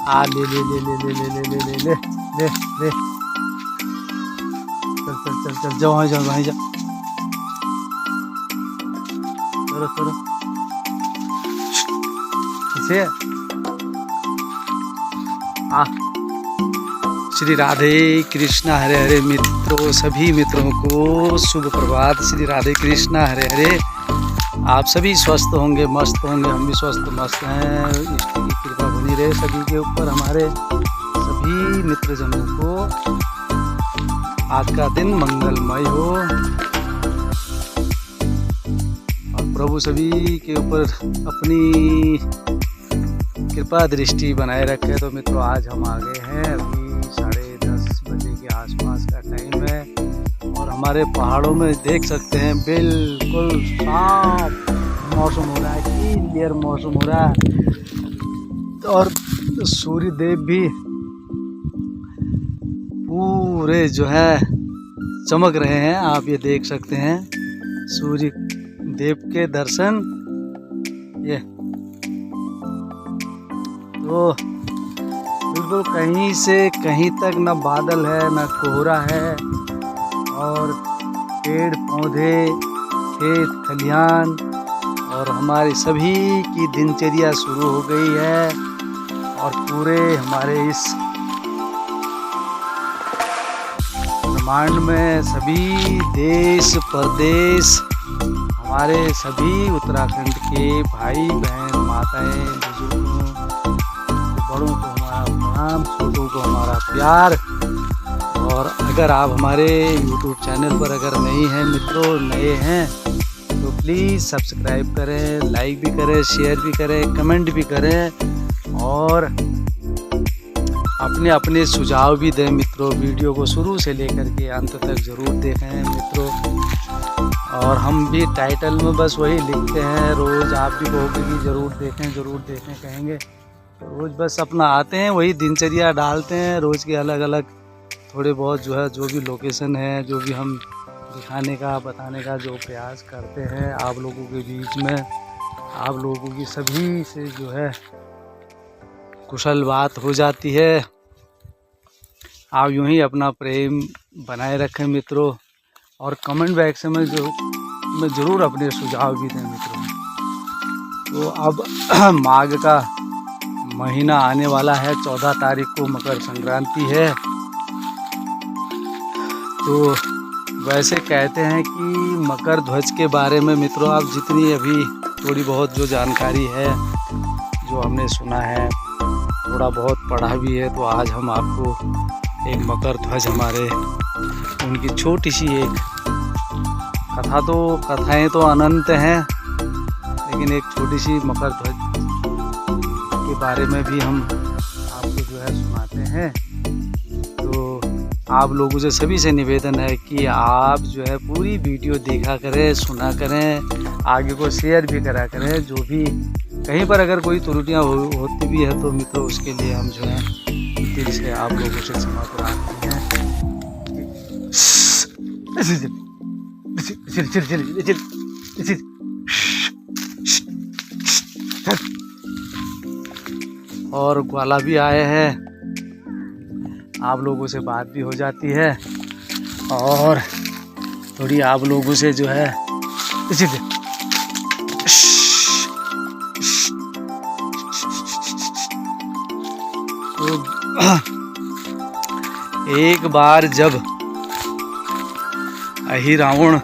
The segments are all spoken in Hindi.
आ ले ले ले ले ले ले ले ले ले ले ले ले। चल चल चल चल, जाओ वहीं जाओ वहीं जाओ, चलो चलो पीछे आ। श्री राधे कृष्णा हरे हरे। मित्रों, सभी मित्रों को शुभ प्रभात। श्री राधे कृष्णा हरे हरे। आप सभी स्वस्थ होंगे, मस्त होंगे, हम भी स्वस्थ मस्त हैं। इष्ट की कृपा बनी रहे सभी के ऊपर, हमारे सभी मित्रजनों को। आज का दिन मंगलमय हो और प्रभु सभी के ऊपर अपनी कृपा दृष्टि बनाए रखे। तो मित्रों, आज हम आ गए हैं, अभी 10:30 बजे के आसपास का टाइम है और हमारे पहाड़ों में देख सकते हैं बिल्कुल साफ मौसम हो रहा है, क्लियर मौसम हो रहा है और सूर्य देव भी पूरे जो है चमक रहे हैं। आप ये देख सकते हैं सूर्य देव के दर्शन। ये तो बिल्कुल कहीं से कहीं तक न बादल है न कोहरा है और पेड़ पौधे, खेत खलिहान और हमारे सभी की दिनचर्या शुरू हो गई है और पूरे हमारे इस ब्रह्मांड में सभी देश परदेश, हमारे सभी उत्तराखंड के भाई बहन, माताएं, बुजुर्गों, बड़ों को हमारा प्रणाम, छोटों को हमारा प्यार। और अगर आप हमारे YouTube चैनल पर अगर नहीं हैं मित्रों, नए हैं, तो प्लीज़ सब्सक्राइब करें, लाइक भी करें, शेयर भी करें, कमेंट भी करें और अपने अपने सुझाव भी दें मित्रों। वीडियो को शुरू से लेकर के अंत तक ज़रूर देखें मित्रों। और हम भी टाइटल में बस वही लिखते हैं रोज़, आप भी कहोगे कि ज़रूर देखें कहेंगे। रोज़ बस अपना आते हैं, वही दिनचर्या डालते हैं रोज़ के अलग अलग थोड़े बहुत जो है, जो भी लोकेशन है, जो भी हम दिखाने का बताने का जो प्रयास करते हैं आप लोगों के बीच में, आप लोगों की सभी से जो है कुशल बात हो जाती है। आप यूं ही अपना प्रेम बनाए रखें मित्रों और कमेंट बॉक्स में ज़रूर अपने सुझाव भी दें मित्रों। तो अब माघ का महीना आने वाला है, 14 तारीख को मकर संक्रांति है। तो वैसे कहते हैं कि मकर ध्वज के बारे में मित्रों आप जितनी अभी थोड़ी बहुत जो जानकारी है, जो हमने सुना है, थोड़ा बहुत पढ़ा भी है, तो आज हम आपको एक मकर ध्वज हमारे उनकी छोटी सी एक कथाएं तो अनंत हैं, लेकिन एक छोटी सी मकर ध्वज के बारे में भी हम आपको जो है सुनाते हैं। तो आप लोगों से सभी से निवेदन है कि आप जो है पूरी वीडियो देखा करें, सुना करें, आगे को शेयर भी करा करें। जो भी कहीं पर अगर कोई त्रुटियां होती भी है तो मित्रों उसके लिए हम जो है दिल से आप लोगों से क्षमा प्रार्थी हैं। और ग्वाला भी आए हैं, आप लोगों से बात भी हो जाती है और थोड़ी आप लोगों से जो है तो एक बार जब अहिरावण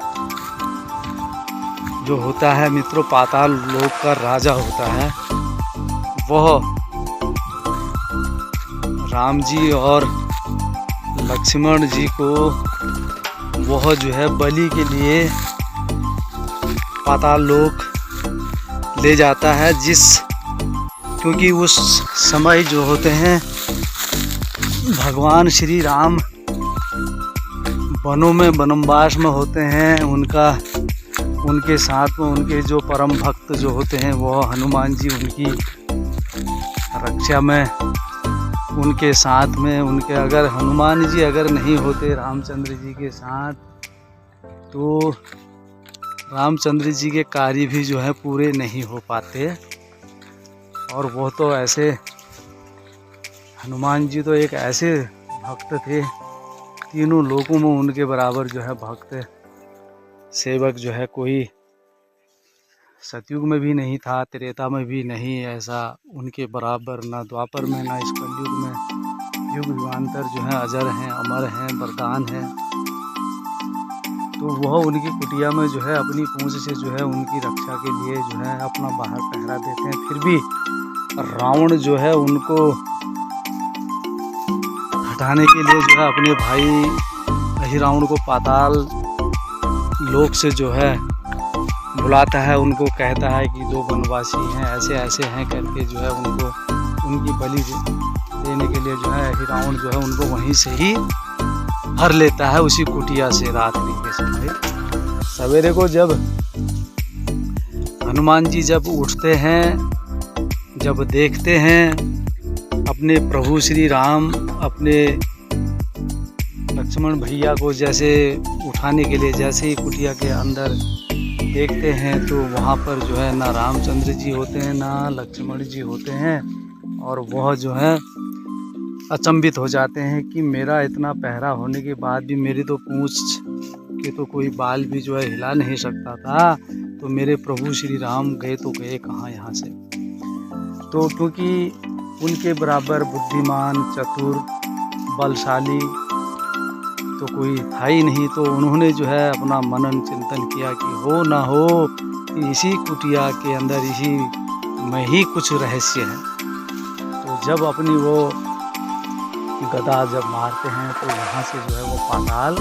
जो होता है मित्रों, पाताल लोक का राजा होता है, वह राम जी और लक्ष्मण जी को वह जो है बलि के लिए पाताल लोक ले जाता है। क्योंकि उस समय जो होते हैं भगवान श्री राम वनों में वनवास में होते हैं, उनके साथ में उनके जो परम भक्त जो होते हैं वो हनुमान जी उनकी रक्षा में, उनके साथ में उनके अगर हनुमान जी अगर नहीं होते रामचंद्र जी के साथ, तो रामचंद्र जी के कार्य भी जो है पूरे नहीं हो पाते। और वो तो ऐसे हनुमान जी तो एक ऐसे भक्त थे, तीनों लोकों में उनके बराबर जो है भक्त सेवक जो है कोई सतयुग में भी नहीं था, त्रेता में भी नहीं, ऐसा उनके बराबर ना द्वापर में ना इस कलयुग में। युग युगांतर जो है अजर हैं, अमर हैं, वरदान हैं। तो वह उनकी कुटिया में जो है अपनी पूंछ से जो है उनकी रक्षा के लिए जो है अपना बाहर पहरा देते हैं। फिर भी रावण जो है उनको हटाने के लिए जो है अपने भाई अहिरावण को पाताल लोक से जो है बुलाता है, उनको कहता है कि दो वनवासी हैं ऐसे ऐसे हैं करके जो है उनको उनकी बलि देने के लिए जो है अहिरावण जो है उनको वहीं से ही हर लेता है, उसी कुटिया से रात्रि के समय। सवेरे को जब हनुमान जी जब उठते हैं, जब देखते हैं अपने प्रभु श्री राम अपने लक्ष्मण भैया को जैसे उठाने के लिए जैसे ही कुटिया के अंदर देखते हैं तो वहाँ पर जो है ना रामचंद्र जी होते हैं ना लक्ष्मण जी होते हैं, और वह जो है अचंभित हो जाते हैं कि मेरा इतना पहरा होने के बाद भी मेरी तो पूंछ के तो कोई बाल भी जो है हिला नहीं सकता था, तो मेरे प्रभु श्री राम गए तो गए कहाँ यहाँ से। तो क्योंकि उनके बराबर बुद्धिमान चतुर बलशाली तो कोई था ही नहीं, तो उन्होंने जो है अपना मनन चिंतन किया कि हो ना हो कि इसी कुटिया के अंदर इसी में ही कुछ रहस्य है। तो जब अपनी वो गदा जब मारते हैं तो वहाँ से जो है वो पाताल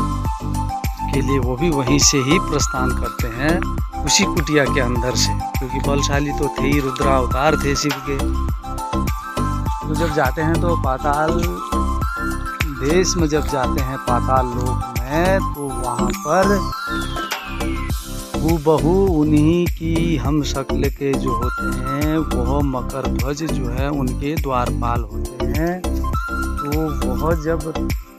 के लिए वो भी वहीं से ही प्रस्थान करते हैं, उसी कुटिया के अंदर से, क्योंकि बलशाली तो थे ही, रुद्रावतार थे शिव के। तो जब जाते हैं तो पाताल देश में जब जाते हैं पाताल लोक में, तो वहाँ पर हूबहू उन्हीं की हम शक्ल के जो होते हैं वह मकर ध्वज जो है उनके द्वारपाल होते हैं। तो वह जब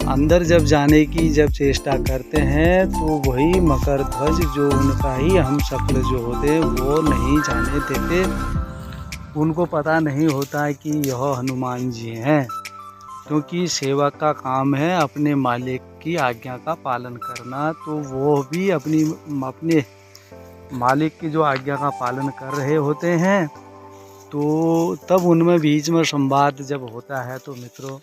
अंदर जब जाने की जब चेष्टा करते हैं तो वही मकर ध्वज जो उनका ही हम शक्ल जो होते वो नहीं जाने देते, उनको पता नहीं होता है कि यह हनुमान जी हैं, क्योंकि सेवक का काम है अपने मालिक की आज्ञा का पालन करना। तो वो भी अपने मालिक की जो आज्ञा का पालन कर रहे होते हैं। तो तब उनमें बीच में संवाद जब होता है तो मित्रों,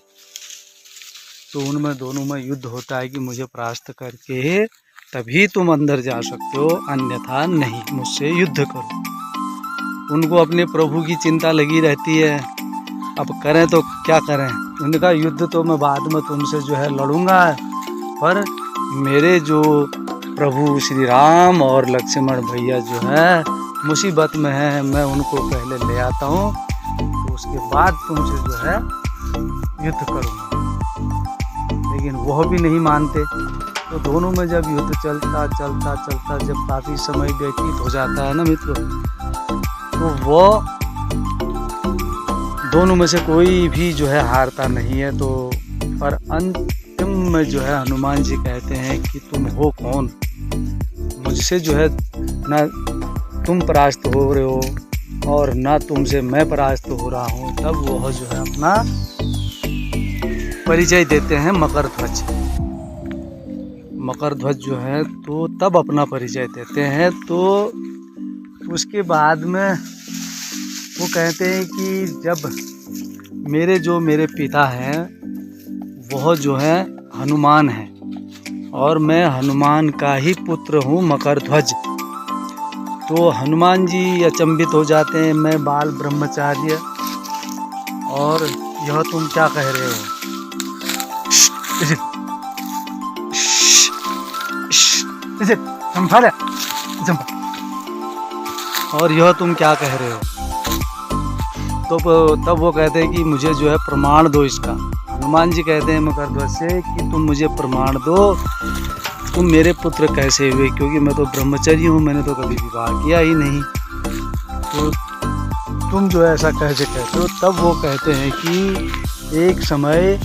तो उनमें दोनों में युद्ध होता है कि मुझे परास्त करके तभी तुम अंदर जा सकते हो, अन्यथा नहीं, मुझसे युद्ध करो। उनको अपने प्रभु की चिंता लगी रहती है, अब करें तो क्या करें। उनका युद्ध तो मैं बाद में तुमसे जो है लड़ूंगा, पर मेरे जो प्रभु श्री राम और लक्ष्मण भैया जो है मुसीबत में है, मैं उनको पहले ले आता हूँ, तो उसके बाद तुमसे जो है युद्ध करूँगा। लेकिन वह भी नहीं मानते। तो दोनों में जब युद्ध चलता चलता चलता जब काफ़ी समय व्यतीत हो जाता है ना मित्रों, तो वो दोनों में से कोई भी जो है हारता नहीं है। तो पर अंतिम में जो है हनुमान जी कहते हैं कि तुम हो कौन, मुझसे जो है ना तुम परास्त हो रहे हो और ना तुमसे मैं परास्त हो रहा हूँ। तब वह जो है अपना परिचय देते हैं मकर ध्वज। मकर ध्वज जो है तो तब अपना परिचय देते हैं। तो उसके बाद में वो कहते हैं कि जब मेरे पिता हैं वह जो है हनुमान है और मैं हनुमान का ही पुत्र हूँ मकर ध्वज। तो हनुमान जी अचंभित हो जाते हैं, मैं बाल ब्रह्मचार्य और यह तुम क्या कह रहे हो। और यह तुम क्या कह रहे हो। तो तब वो कहते हैं कि मुझे जो है प्रमाण दो इसका। हनुमान जी कहते हैं मकर ध्वज से कि तुम मुझे प्रमाण दो, तुम मेरे पुत्र कैसे हुए, क्योंकि मैं तो ब्रह्मचर्य हूँ, मैंने तो कभी विवाह किया ही नहीं, तो तुम जो है ऐसा कैसे कहते हो। तब वो कहते हैं कि एक समय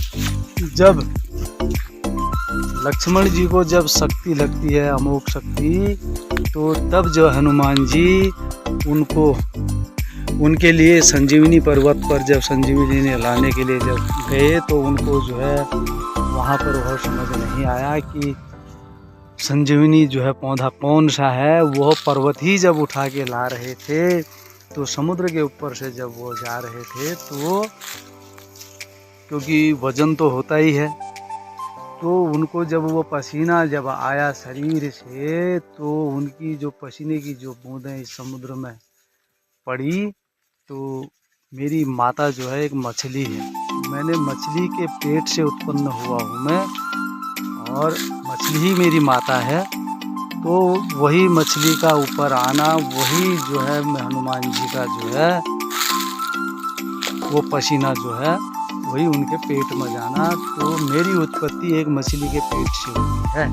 जब लक्ष्मण जी को जब शक्ति लगती है, अमोघ शक्ति, तो तब जो हनुमान जी उनको उनके लिए संजीवनी पर्वत पर जब संजीवनी लाने के लिए जब गए तो उनको जो है वहाँ पर वह समझ नहीं आया कि संजीवनी जो है पौधा कौन सा है। वह पर्वत ही जब उठा के ला रहे थे तो समुद्र के ऊपर से जब वो जा रहे थे तो क्योंकि वजन तो होता ही है, तो उनको जब वो पसीना जब आया शरीर से तो उनकी जो पसीने की जो बूंदें इस समुद्र में पड़ी। तो मेरी माता जो है एक मछली है, मैंने मछली के पेट से उत्पन्न हुआ हूँ मैं, और मछली ही मेरी माता है। तो वही मछली का ऊपर आना, वही जो है हनुमान जी का जो है वो पसीना जो है वही उनके पेट में जाना। तो मेरी उत्पत्ति एक मछली के पेट से हुई है।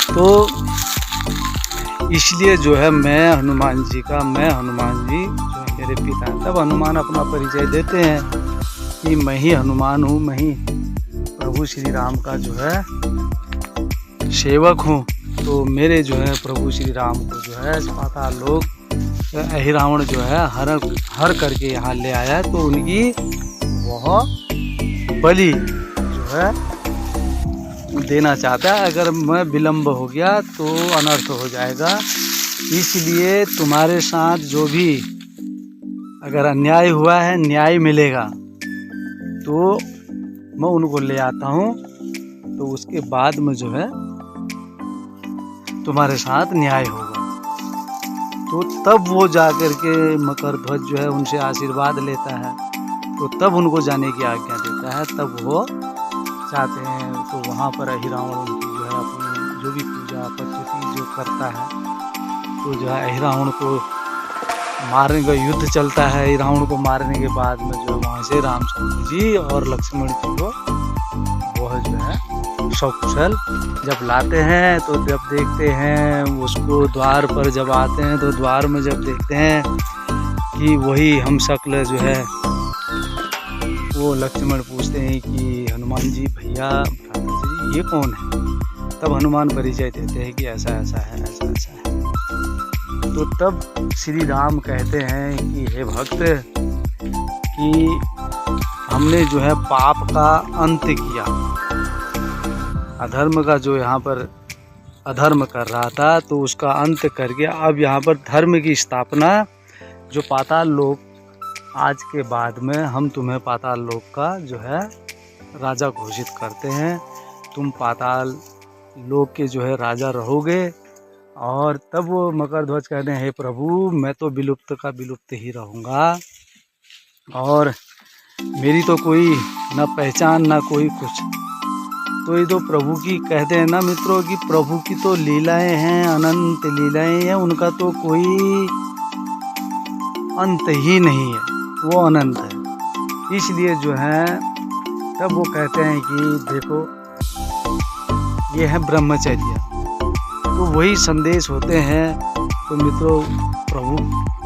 तो इसलिए जो है मैं हनुमान जी जो मेरे पिता हैं। तब हनुमान अपना परिचय देते हैं कि मैं ही हनुमान हूँ, मैं ही प्रभु श्री राम का जो है सेवक हूँ। तो मेरे जो है प्रभु श्री राम को जो है पाताल लोक अहिरावण जो है हर करके यहाँ ले आया। तो उनकी वह बलि जो है देना चाहता है। अगर मैं विलम्ब हो गया तो अनर्थ हो जाएगा, इसलिए तुम्हारे साथ जो भी अगर अन्याय हुआ है न्याय मिलेगा तो मैं उनको ले आता हूँ। तो उसके बाद में जो है तुम्हारे साथ न्याय होगा। तो तब वो जाकर के मकरध्वज जो है उनसे आशीर्वाद लेता है। तो तब उनको जाने की आज्ञा देता है, तब वो चाहते हैं। तो वहाँ पर अहिरावण उनकी जो है अपनी जो भी पूजा पद्धति जो करता है, तो जो है अहिरावण को मारने का युद्ध चलता है। अहिरावण को मारने के बाद में जो वहाँ से रामचंद्र जी और लक्ष्मण जी को वह जो है सकुशल जब लाते हैं, तो जब देखते हैं उसको द्वार पर जब आते हैं तो द्वार में जब देखते हैं कि वही हम शक्ल जो है, वो लक्ष्मण पूछते हैं कि हनुमान जी भैया जी ये कौन है। तब हनुमान परिचय देते हैं कि ऐसा ऐसा है, ऐसा ऐसा है। तो तब श्री राम कहते हैं कि हे भक्त, कि हमने जो है पाप का अंत किया, अधर्म का जो यहाँ पर अधर्म कर रहा था तो उसका अंत करके अब यहाँ पर धर्म की स्थापना, जो पाताल लोक आज के बाद में हम तुम्हें पाताल लोक का जो है राजा घोषित करते हैं। तुम पाताल लोक के जो है राजा रहोगे। और तब वो मकरध्वज कहते हैं हे प्रभु, मैं तो विलुप्त का विलुप्त ही रहूँगा, और मेरी तो कोई न पहचान न कोई कुछ। तो ये तो प्रभु की कहते हैं ना मित्रों कि प्रभु की तो लीलाएं हैं, अनंत लीलाएं हैं, उनका तो कोई अंत ही नहीं है, वो अनंत है। इसलिए जो है तब वो कहते हैं कि देखो ये है ब्रह्मचर्य, तो वही संदेश होते हैं। तो मित्रों प्रभु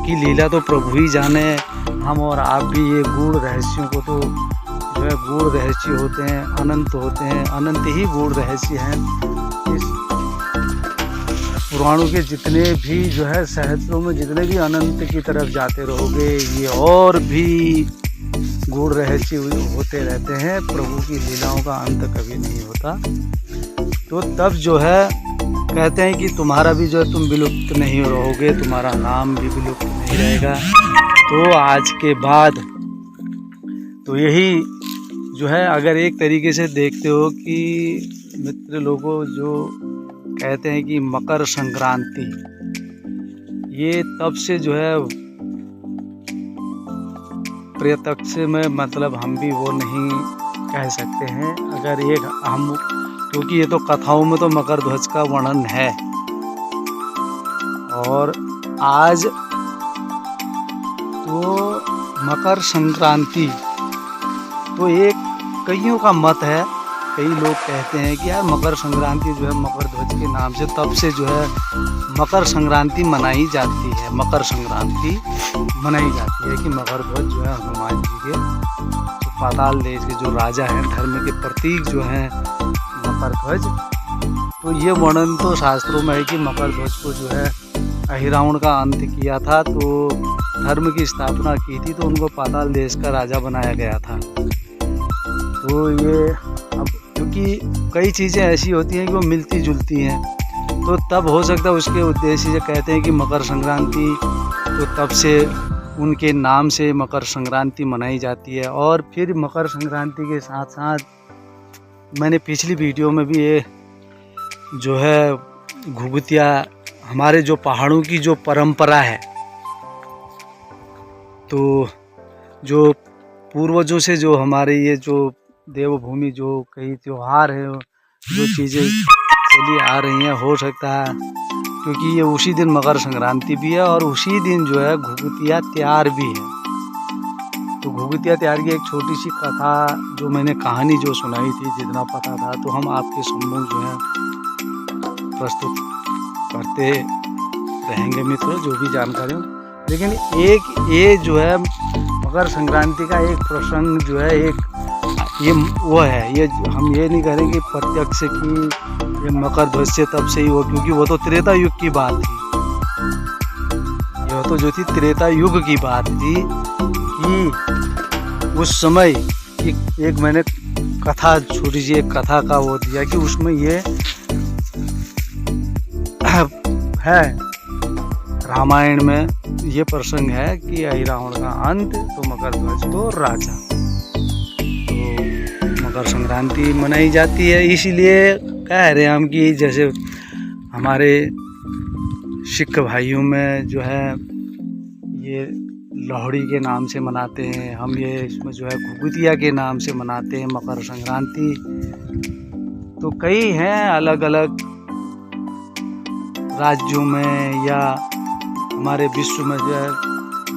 की लीला तो प्रभु ही जाने, हम और आप भी ये गूढ़ रहस्यों को तो जो है गूढ़ रहस्य होते हैं, अनंत होते हैं, अनंत ही गूढ़ रहस्य हैं। इस पुराणों के जितने भी जो है सहस्त्रों में जितने भी अनंत की तरफ जाते रहोगे, ये और भी गूढ़ रहस्य होते रहते हैं। प्रभु की लीलाओं का अंत कभी नहीं होता। तो तब जो है कहते हैं कि तुम्हारा भी जो है तुम विलुप्त नहीं रहोगे, तुम्हारा नाम भी विलुप्त नहीं रहेगा। तो आज के बाद तो यही जो है, अगर एक तरीके से देखते हो कि मित्र लोगों जो कहते हैं कि मकर संक्रांति, ये तब से जो है प्रत्यक्ष में मतलब हम भी वो नहीं कह सकते हैं। अगर एक हम, क्योंकि ये तो कथाओं में तो मकर ध्वज का वर्णन है, और आज तो मकर संक्रांति तो एक कईयों का मत है। कई लोग कहते हैं कि यार मकर संक्रांति जो है मकर ध्वज के नाम से तब से जो है मकर संक्रांति मनाई जाती है। मकर संक्रांति मनाई जाती है कि मकर ध्वज जो है हनुमान जी के जो पाताल देश के जो राजा हैं, धर्म के प्रतीक जो हैं मकर ध्वज। तो ये वर्णन तो शास्त्रों में है कि मकर ध्वज को जो है अहिरावण का अंत किया था, तो धर्म की स्थापना की थी, तो उनको पाताल देश का राजा बनाया गया था। तो ये अब क्योंकि कई चीज़ें ऐसी होती हैं कि वो मिलती जुलती हैं, तो तब हो सकता है उसके उद्देश्य से कहते हैं कि मकर संक्रांति, तो तब से उनके नाम से मकर संक्रांति मनाई जाती है। और फिर मकर संक्रांति के साथ साथ मैंने पिछली वीडियो में भी ये जो है घुघुतिया, हमारे जो पहाड़ों की जो परंपरा है, तो जो पूर्वजों से जो हमारे ये जो देवभूमि जो कई त्योहार है, जो चीज़ें चली आ रही हैं, हो सकता है क्योंकि ये उसी दिन मकर संक्रांति भी है और उसी दिन जो है घुघुतिया त्योहार भी है। तो घुघुतिया त्योहार की एक छोटी सी कथा जो मैंने कहानी जो सुनाई थी, जितना पता था, तो हम आपके सम्मुख जो है प्रस्तुत करते रहेंगे मित्रों, जो भी जानकारी हो। लेकिन एक ये जो है मकर संक्रांति का एक प्रसंग जो है, एक ये वो है, ये हम ये नहीं करें कि प्रत्यक्ष कि ये मकर ध्वज से तब से ही हो, क्योंकि वो तो त्रेता युग की बात थी। ये तो जो थी त्रेता युग की बात थी कि उस समय एक मैंने कथा, छोटी सी एक कथा का वो दिया कि उसमें ये है, रामायण में ये प्रसंग है कि अहिरावण का अंत, तो मकर ध्वज तो राजा। तो मकर संक्रांति मनाई जाती है, इसीलिए कह रहे हैं हम कि जैसे हमारे सिख भाइयों में जो है ये लोहड़ी के नाम से मनाते हैं, हम ये इसमें जो है घुघुतिया के नाम से मनाते हैं मकर संक्रांति। तो कई हैं अलग अलग राज्यों में या हमारे विश्व में जो है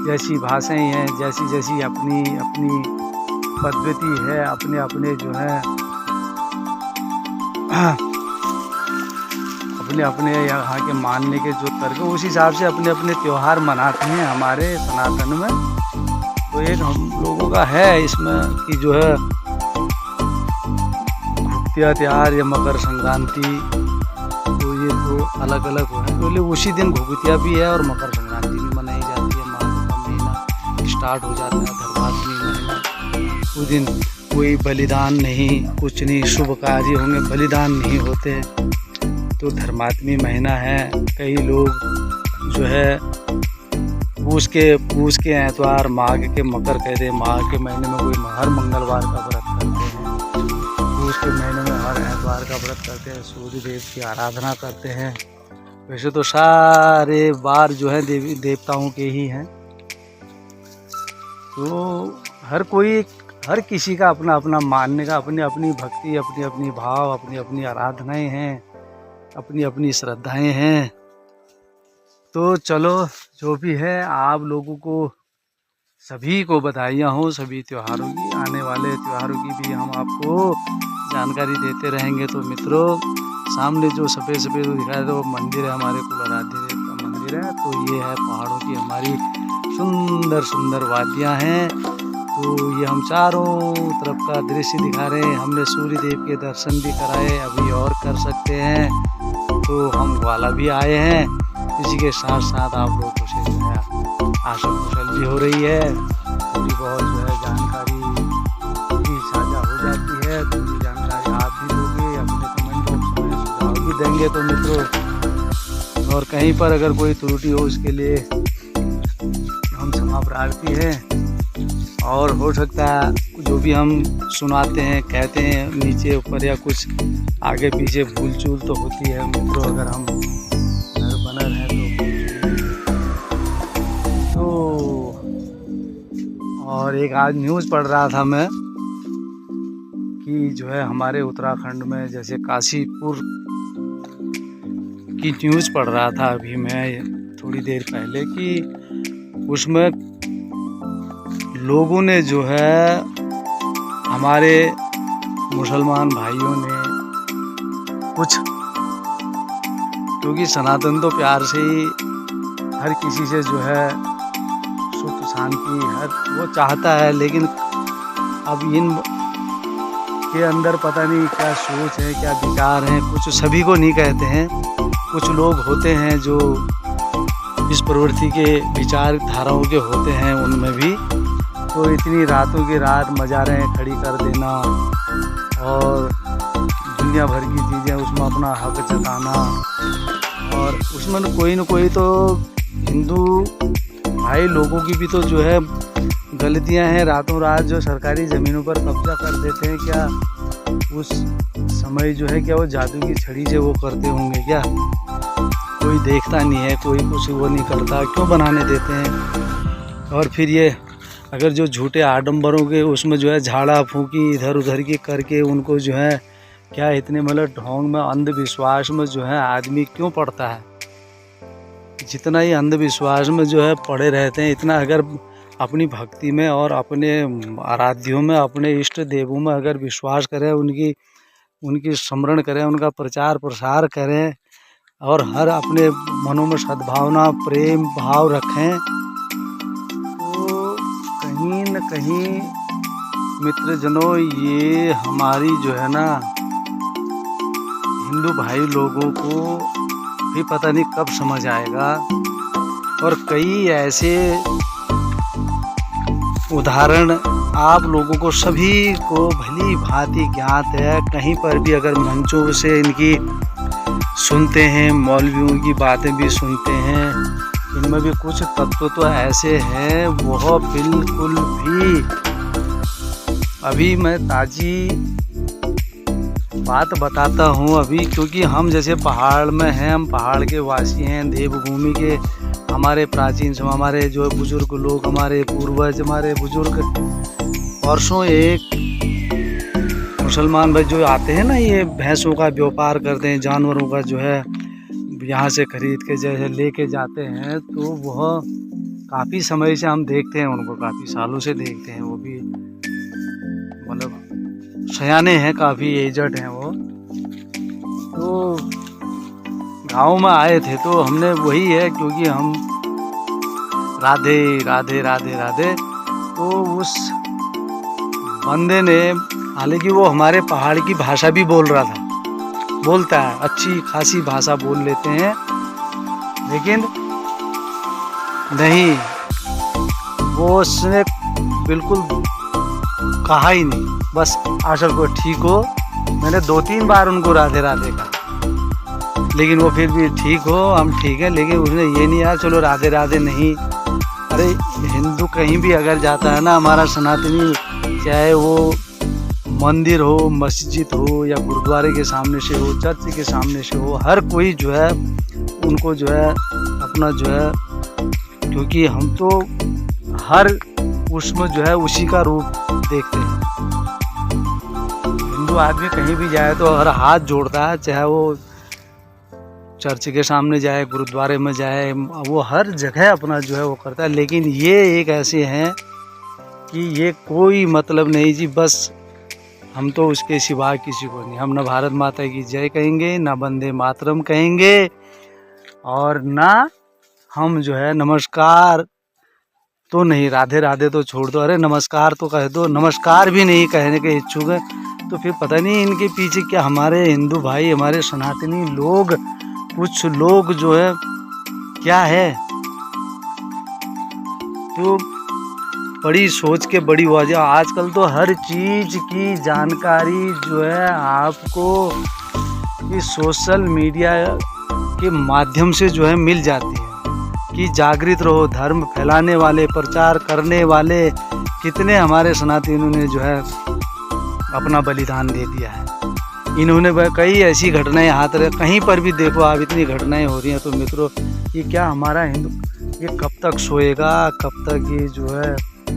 जैसी भाषाएं हैं, जैसी जैसी अपनी अपनी पद्धति है, अपने अपने जो है अपने अपने यहाँ के मानने के जो तर्क, उस हिसाब से अपने अपने त्यौहार मनाते हैं हमारे सनातन में। तो एक हम लोगों का है इसमें कि जो है घुघुतिया त्योहार या मकर संक्रांति, तो ये दो अलग अलग हो हैं। तो उसी दिन घुघुतिया भी है और मकर संक्रांति भी मनाई जाती है। माघ का महीना स्टार्ट हो जाता है, धर्मात्मी महीना। उस दिन कोई बलिदान नहीं, कुछ नहीं, शुभ कार्य होंगे, बलिदान नहीं होते। तो धर्मात्मी महीना है। कई लोग जो है पूस के एतवार, माघ के मकर कहते हैं, माघ के महीने में कोई हर मंगलवार का व्रत करते हैं, पूस के महीने में हर एतवार का व्रत करते हैं, सूर्य देव की आराधना करते हैं। वैसे तो सारे बार जो है देवी देवताओं के ही हैं। तो हर किसी का अपना अपना मानने का, अपनी अपनी भक्ति, अपनी अपनी भाव, अपनी अपनी आराधनाएं हैं, अपनी अपनी श्रद्धाएं हैं। तो चलो जो भी है, आप लोगों को सभी को बधाइयाँ हो सभी त्योहारों की, आने वाले त्योहारों की भी हम आपको जानकारी देते रहेंगे। तो मित्रों, सामने जो सफ़ेद सफ़ेद दिखाया था वो मंदिर है, हमारे कुलराध्य देव का मंदिर है। तो ये है पहाड़ों की हमारी सुंदर सुंदर वादियाँ हैं। तो ये हम चारों तरफ का दृश्य दिखा रहे हैं। हमने सूर्य देव के दर्शन भी कराए, अभी और कर सकते हैं। तो हम ग्वाला भी आए हैं, इसी के साथ साथ आप लोगों से जो है आशा कुशल भी हो रही है, थोड़ी बहुत जो है जानकारी भी साझा हो जाती है। थोड़ी जानकारी आप भी दोगे, अपने कमेंट बॉक्स में सुझाव भी देंगे। तो मित्रों, और कहीं पर अगर कोई त्रुटि हो उसके लिए हम क्षमा प्रार्थी हैं। और हो सकता है जो भी हम सुनाते हैं, कहते हैं, नीचे ऊपर या कुछ आगे पीछे भूल चूल तो होती है मित्रों, अगर हम घर बनर हैं तो। और एक आज न्यूज़ पढ़ रहा था मैं कि जो है हमारे उत्तराखंड में जैसे काशीपुर की न्यूज़ पढ़ रहा था अभी मैं थोड़ी देर पहले, कि उसमें लोगों ने जो है, हमारे मुसलमान भाइयों ने कुछ, क्योंकि सनातन तो प्यार से ही हर किसी से जो है सुख शांति हर वो चाहता है, लेकिन अब इन के अंदर पता नहीं क्या सोच है, क्या विचार हैं। कुछ सभी को नहीं कहते हैं, कुछ लोग होते हैं जो इस प्रवृत्ति के विचार धाराओं के होते हैं, उनमें भी तो इतनी रातों की रात मज़ारें खड़ी कर देना और दुनिया भर की चीज़ें उसमें अपना हक जताना, और उसमें कोई न कोई तो हिंदू भाई लोगों की भी तो जो है गलतियां हैं। रातों रात जो सरकारी ज़मीनों पर कब्जा कर देते हैं, क्या उस समय जो है क्या वो जादू की छड़ी से वो करते होंगे क्या? कोई देखता नहीं है, कोई कुछ वो नहीं करता, क्यों बनाने देते हैं? और फिर ये अगर जो झूठे आडंबरों के उसमें जो है झाड़ा फूकी इधर उधर की करके उनको जो है क्या इतने मतलब ढोंग में अंधविश्वास में जो है आदमी क्यों पड़ता है? जितना ही अंधविश्वास में जो है पड़े रहते हैं, इतना अगर अपनी भक्ति में और अपने आराध्यों में, अपने इष्ट देवों में अगर विश्वास करें, उनकी स्मरण करें, उनका प्रचार प्रसार करें और हर अपने मनों में सद्भावना प्रेम भाव रखें, तो कहीं न कहीं मित्रजनों ये हमारी जो है ना हिंदू भाई लोगों को भी पता नहीं कब समझ आएगा। और कई ऐसे उदाहरण आप लोगों को सभी को भली भांति ज्ञात है, कहीं पर भी अगर मंचों से इनकी सुनते हैं, मौलवियों की बातें भी सुनते हैं, इनमें भी कुछ तत्व तो ऐसे हैं वह बिल्कुल भी। अभी मैं ताज़ी बात बताता हूँ अभी, क्योंकि हम जैसे पहाड़ में हैं, हम पहाड़ के वासी हैं, देवभूमि के हमारे प्राचीन समय हमारे जो बुजुर्ग लोग, हमारे पूर्वज, हमारे बुजुर्ग वर्षों एक मुसलमान भाई जो आते हैं ना, ये भैंसों का व्यापार करते हैं, जानवरों का जो है यहाँ से खरीद के जैसे लेके जाते हैं, तो वह काफ़ी समय से हम देखते हैं उनको, काफ़ी सालों से देखते हैं। वो भी मतलब सयाने हैं, काफ़ी एजड हैं वो। तो गाँव में आए थे तो हमने वही है, क्योंकि हम राधे राधे राधे राधे, तो उस बंदे ने, हालांकि वो हमारे पहाड़ की भाषा भी बोल रहा था, बोलता है, अच्छी खासी भाषा बोल लेते हैं, लेकिन नहीं, वो उसने बिल्कुल कहा ही नहीं, बस आशर को ठीक हो। मैंने 2-3 बार उनको राधे राधे कहा, लेकिन वो फिर भी ठीक हो, हम ठीक है, लेकिन उसने ये नहीं यार चलो राधे राधे नहीं। अरे हिंदू कहीं भी अगर जाता है ना, हमारा सनातनी, चाहे वो मंदिर हो, मस्जिद हो, या गुरुद्वारे के सामने से हो, चर्च के सामने से हो, हर कोई जो है उनको जो है अपना जो है, क्योंकि हम तो हर उसमें जो है उसी का रूप देखते हैं। हिंदू आदमी कहीं भी जाए तो हर हाथ जोड़ता है, चाहे वो चर्च के सामने जाए, गुरुद्वारे में जाए, वो हर जगह अपना जो है वो करता है। लेकिन ये एक ऐसे हैं कि ये कोई मतलब नहीं जी, बस हम तो उसके सिवा किसी को नहीं, हम न भारत माता की जय कहेंगे, ना वंदे मातरम कहेंगे, और ना हम जो है नमस्कार तो नहीं, राधे राधे तो छोड़ दो, अरे नमस्कार तो कह दो, नमस्कार भी नहीं कहने के इच्छुक है। तो फिर पता नहीं इनके पीछे क्या, हमारे हिंदू भाई, हमारे सनातनी लोग, कुछ लोग जो है क्या है, तो बड़ी सोच के बड़ी वजह। आजकल तो हर चीज़ की जानकारी जो है आपको इस सोशल मीडिया के माध्यम से जो है मिल जाती है, कि जागृत रहो। धर्म फैलाने वाले, प्रचार करने वाले कितने हमारे सनातनियों ने जो है अपना बलिदान दे दिया है। इन्होंने कई ऐसी घटनाएं हाथ रहे, कहीं पर भी देखो आप, इतनी घटनाएं हो रही हैं। तो मित्रों, ये क्या हमारा हिंदू ये कब तक सोएगा, कब तक ये जो है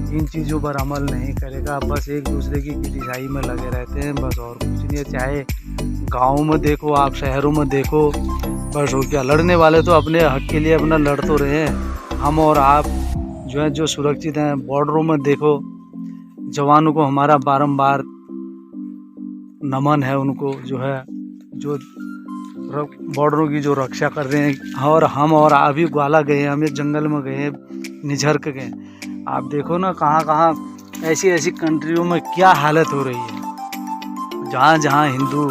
इन चीज़ों पर अमल नहीं करेगा? बस एक दूसरे की क्रिटिसाई में लगे रहते हैं, बस और कुछ नहीं है। चाहे गाँव में देखो आप, शहरों में देखो, बस हो क्या, लड़ने वाले तो अपने हक के लिए अपना लड़ तो रहे हैं। हम और आप जो है जो सुरक्षित हैं, बॉर्डरों में देखो जवानों को हमारा बारंबार नमन है, उनको जो है जो बॉर्डरों की जो रक्षा कर रहे हैं। और हम और अभी ग्वाला गए हैं, हमें जंगल में गए, निझरक गए, आप देखो ना कहाँ कहाँ ऐसी ऐसी कंट्रियों में क्या हालत हो रही है। जहाँ जहाँ हिंदू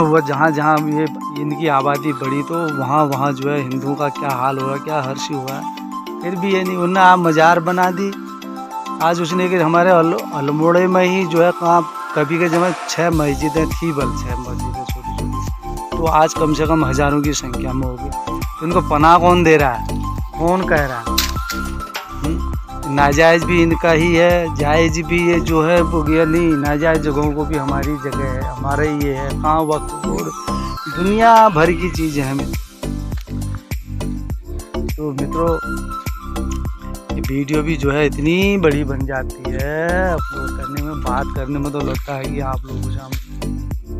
वो जहाँ जहाँ ये इनकी आबादी बढ़ी तो वहाँ वहाँ जो है हिंदुओं का क्या हाल हुआ, क्या हर्ष हुआ। फिर भी ये नहीं, उन्होंने आप मज़ार बना दी। आज उसने कि हमारे अल्मोड़े में ही जो है कहाँ कभी के जमा 6 मस्जिदें थी, बल 6 मस्जिदें छोटी छोटी, तो आज कम से कम हज़ारों की संख्या में होगी। तो इनको पनाह कौन दे रहा है, कौन कह रहा है? नाजायज़ भी इनका ही है, जायज़ भी ये जो है वो गया नहीं। नाजायज़ जगहों को भी हमारी जगह है, हमारा ही ये है। कहाँ वक्त और दुनिया भर की चीज़ें हैं। तो मित्रों ये वीडियो भी जो है इतनी बड़ी बन जाती है, अपलोड करने में, बात करने में तो लगता है कि आप लोगों से हम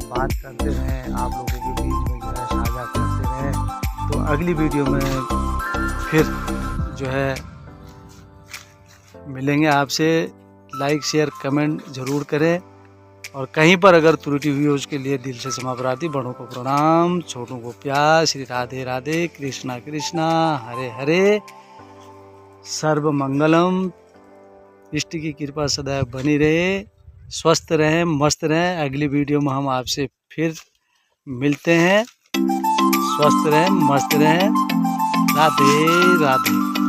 बात करते रहें, आप लोगों के बीच में जो है साझा करते रहें। तो अगली वीडियो में फिर जो है मिलेंगे आपसे। लाइक शेयर कमेंट ज़रूर करें, और कहीं पर अगर त्रुटि हुई हो उसके लिए दिल से क्षमा प्रार्थी। बड़ों को प्रणाम, छोटों को प्यार। श्री राधे राधे, कृष्णा कृष्णा, हरे हरे। सर्व मंगलम। इष्ट की कृपा सदैव बनी रहे, स्वस्थ रहें, मस्त रहें। अगली वीडियो में हम आपसे फिर मिलते हैं। स्वस्थ रहें, मस्त रहें। राधे राधे।